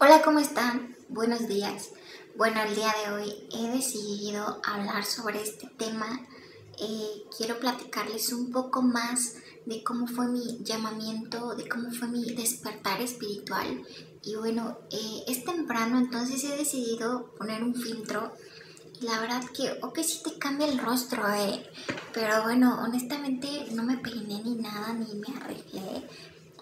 Hola, ¿cómo están? Buenos días. Bueno, el día de hoy he decidido hablar sobre este tema. Quiero platicarles un poco más de cómo fue mi llamamiento, de cómo fue mi despertar espiritual. Y bueno, es temprano, entonces he decidido poner un filtro. Y la verdad que sí te cambia el rostro, pero bueno, honestamente no me peiné ni nada, ni me arreglé.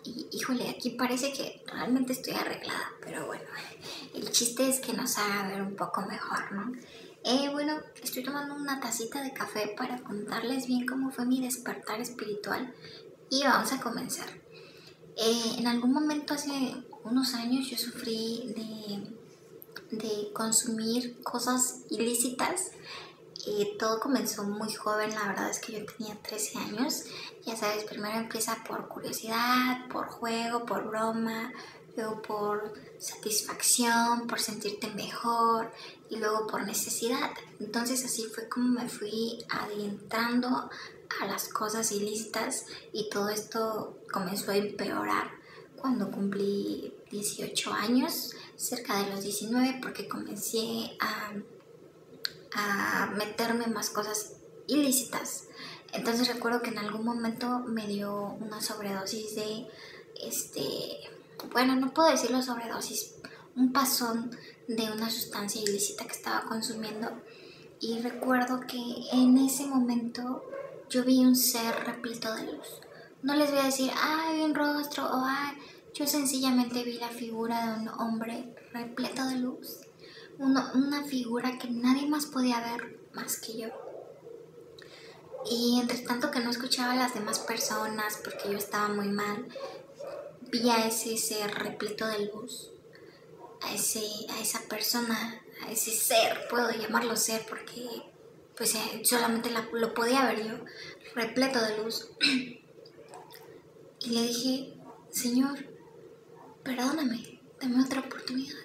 Y híjole, aquí parece que realmente estoy arreglada, pero bueno, el chiste es que nos haga ver un poco mejor, ¿no? Bueno, estoy tomando una tacita de café para contarles bien cómo fue mi despertar espiritual y vamos a comenzar. En algún momento hace unos años yo sufrí de consumir cosas ilícitas. Todo comenzó muy joven, la verdad es que yo tenía 13 años. Ya sabes, primero empieza por curiosidad, por juego, por broma, luego por satisfacción, por sentirte mejor y luego por necesidad. Entonces así fue como me fui adentrando a las cosas ilícitas y todo esto comenzó a empeorar cuando cumplí 18 años, cerca de los 19, porque comencé a meterme en más cosas ilícitas. Entonces recuerdo que en algún momento me dio una sobredosis bueno, no puedo decirlo sobredosis, un pasón de una sustancia ilícita que estaba consumiendo. Y recuerdo que en ese momento yo vi un ser repleto de luz. No les voy a decir, vi un rostro o yo sencillamente vi la figura de un hombre repleto de luz. Una figura que nadie más podía ver más que yo. Y entre tanto que no escuchaba a las demás personas porque yo estaba muy mal, vi a ese ser repleto de luz, a esa persona, a ese ser, puedo llamarlo ser porque pues solamente lo podía ver yo, repleto de luz. Y le dije, Señor, perdóname, dame otra oportunidad.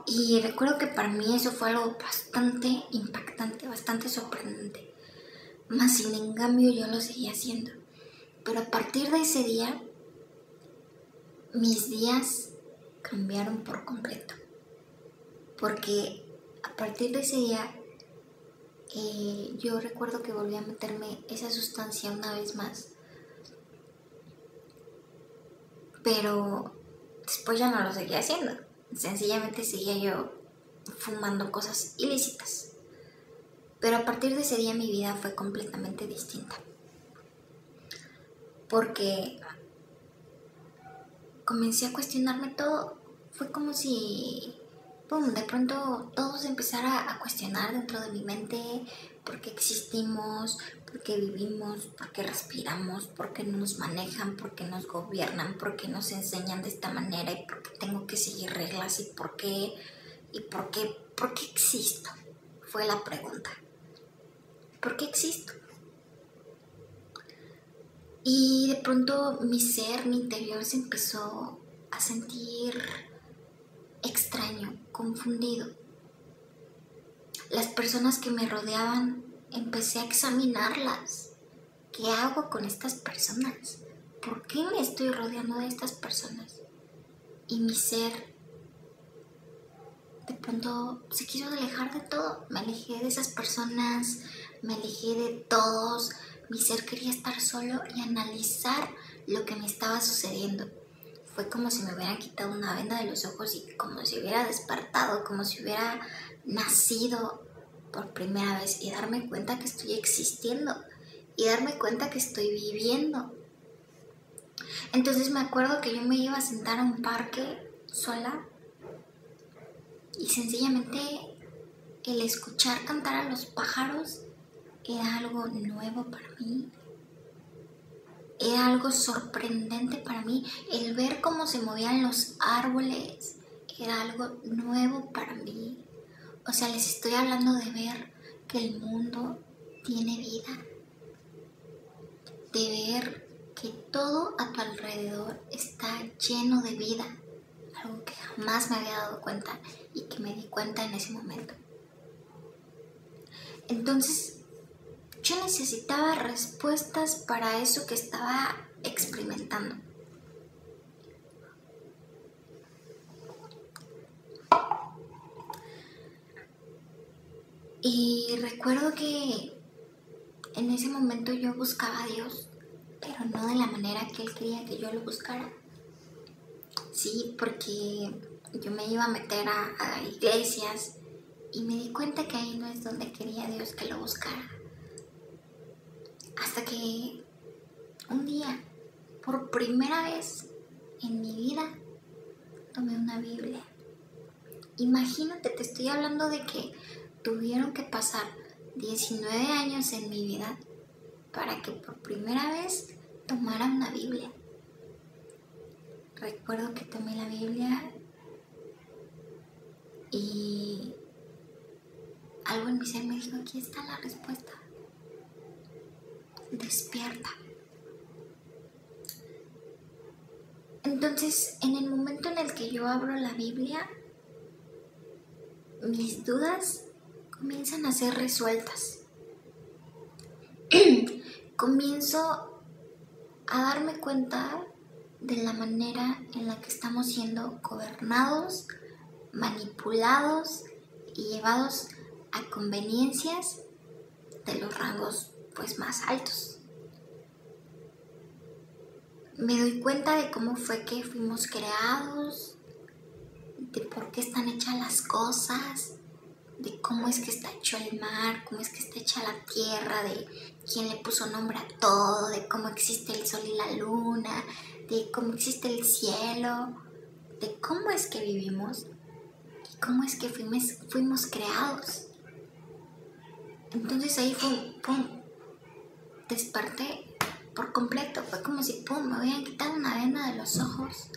Y recuerdo que para mí eso fue algo bastante impactante, bastante sorprendente. Más sin en cambio yo lo seguía haciendo. Pero a partir de ese día, mis días cambiaron por completo. Porque a partir de ese día, yo recuerdo que volví a meterme esa sustancia una vez más. Pero después ya no lo seguía haciendo. Sencillamente seguía yo fumando cosas ilícitas. Pero a partir de ese día mi vida fue completamente distinta. Porque comencé a cuestionarme todo. Fue como si, de pronto todo se empezara a cuestionar dentro de mi mente. ¿Por qué existimos? ¿Por qué vivimos? ¿Por qué respiramos? ¿Por qué nos manejan? ¿Por qué nos gobiernan? ¿Por qué nos enseñan de esta manera? ¿Y por qué tengo que seguir reglas? ¿Y por qué? ¿Por qué existo? Fue la pregunta. ¿Por qué existo? Y de pronto mi ser, mi interior se empezó a sentir extraño, confundido. Las personas que me rodeaban, empecé a examinarlas. ¿Qué hago con estas personas? ¿Por qué me estoy rodeando de estas personas? Y mi ser de pronto se quiso alejar de todo. Me alejé de esas personas, me alejé de todos. Mi ser quería estar solo y analizar lo que me estaba sucediendo. Fue como si me hubieran quitado una venda de los ojos y como si hubiera despertado, como si hubiera nacido por primera vez y darme cuenta que estoy existiendo y darme cuenta que estoy viviendo. Entonces me acuerdo que yo me iba a sentar a un parque sola y sencillamente el escuchar cantar a los pájaros era algo nuevo para mí. Era algo sorprendente para mí. El ver cómo se movían los árboles era algo nuevo para mí. O sea, les estoy hablando de ver que el mundo tiene vida. De ver que todo a tu alrededor está lleno de vida. Algo que jamás me había dado cuenta y que me di cuenta en ese momento. Entonces, yo necesitaba respuestas para eso que estaba experimentando. Y recuerdo que en ese momento yo buscaba a Dios, pero no de la manera que Él quería que yo lo buscara. Sí, porque yo me iba a meter a iglesias y me di cuenta que ahí no es donde quería Dios que lo buscara. Hasta que un día, por primera vez en mi vida, tomé una Biblia. Imagínate, te estoy hablando de que tuvieron que pasar 19 años en mi vida para que por primera vez tomara una Biblia. Recuerdo que tomé la Biblia y algo en mi ser me dijo, aquí está la respuesta. Despierta. Entonces, en el momento en el que yo abro la Biblia, mis dudas comienzan a ser resueltas. Comienzo a darme cuenta de la manera en la que estamos siendo gobernados, manipulados y llevados a conveniencias de los rangos pues más altos. Me doy cuenta de cómo fue que fuimos creados, de por qué están hechas las cosas, de cómo es que está hecho el mar, cómo es que está hecha la tierra, de quién le puso nombre a todo, de cómo existe el sol y la luna, de cómo existe el cielo, de cómo es que vivimos y cómo es que fuimos creados. Entonces ahí fue, pum, desperté por completo, fue como si pum, me habían quitado una venda de los ojos.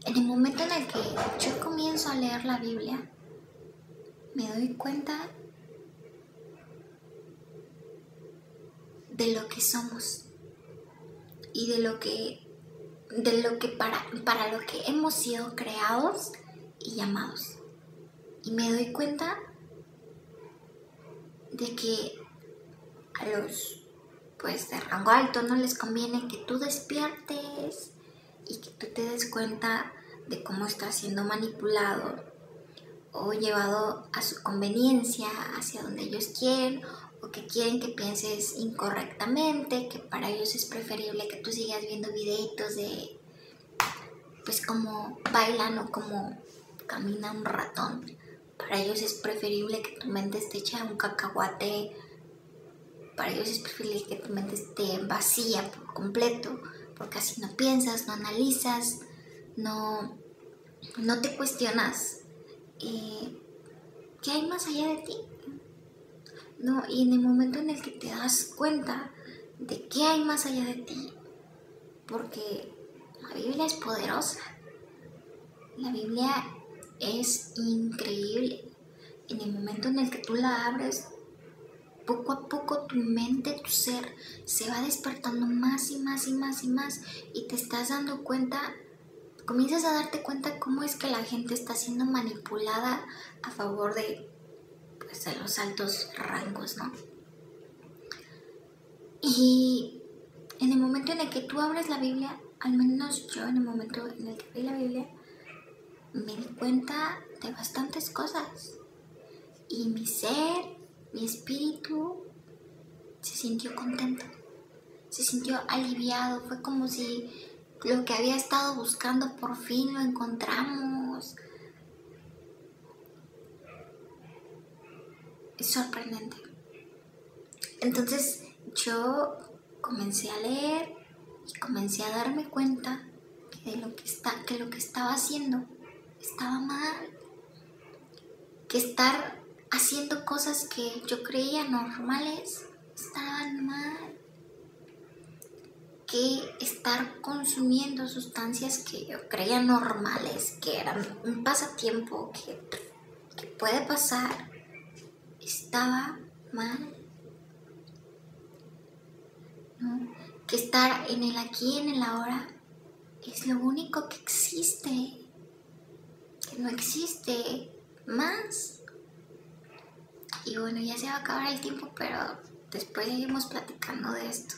En el momento en el que yo comienzo a leer la Biblia, me doy cuenta de lo que somos y de lo que para lo que hemos sido creados y llamados. Y me doy cuenta de que a los pues de rango alto no les conviene que tú despiertes y que tú te des cuenta de cómo estás siendo manipulado o llevado a su conveniencia, hacia donde ellos quieren, o que quieren que pienses incorrectamente, que para ellos es preferible que tú sigas viendo videitos de pues cómo bailan o cómo camina un ratón. Para ellos es preferible que tu mente esté hecha un cacahuate. Para ellos es preferible que tu mente esté vacía por completo, porque así no piensas, no analizas, no te cuestionas qué hay más allá de ti. No, y en el momento en el que te das cuenta de qué hay más allá de ti, porque la Biblia es poderosa, la Biblia es increíble. En el momento en el que tú la abres, poco a poco tu mente, tu ser se va despertando más y más y más y más, y te estás dando cuenta, comienzas a darte cuenta cómo es que la gente está siendo manipulada a favor de pues de los altos rangos, ¿no? Y en el momento en el que tú abres la Biblia, al menos yo en el momento en el que abrí la Biblia, me di cuenta de bastantes cosas. Y mi ser, mi espíritu, se sintió contento, se sintió aliviado. Fue como si lo que había estado buscando por fin lo encontramos. Es sorprendente. Entonces yo comencé a leer y comencé a darme cuenta que lo que estaba haciendo estaba mal, que estar haciendo cosas que yo creía normales estaban mal, que estar consumiendo sustancias que yo creía normales, que eran un pasatiempo que puede pasar, estaba mal, ¿no? Que estar en el aquí y en el ahora es lo único que existe, que no existe más. Y bueno, ya se va a acabar el tiempo, pero después seguimos platicando de esto.